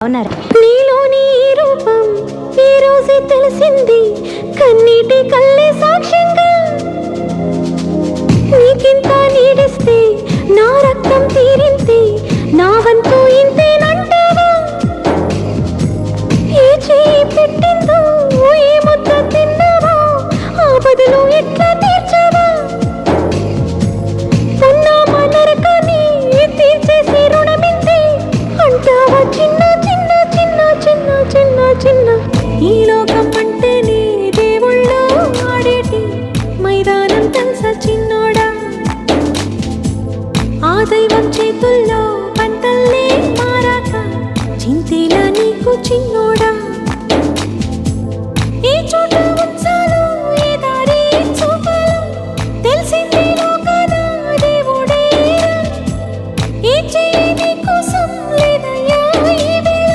అవునారా? నీలోని ఈ రూపం ఈ రోజే తెలిసింది, కన్నీటి కల్లే సాక్ష్యంగా. నీకింత నీడిస్తే నా రక్తం తీరింతే, నా వంతు ఇంతేనంటావా? ఏ చేయి పెట్టిందో ఏ ముద్ద తిన్నావా, ఆ బదులు ఎట్లా తీర్చావా? ఉన్నామా నరకాన్ని తీర్చేసి రుణమింతే అంటావా? చిన్న చిన్న చిన్న చిన్న చిన్న చిన్న ఈ లోకం అంటేనే దేవుళ్ళో ఆడేటి మైదానం తెలుసా చిన్నోడా? ఆ దైవం చేతుల్లో పంటల్లే మారాక చింతేలా నీకు చిన్నోడా?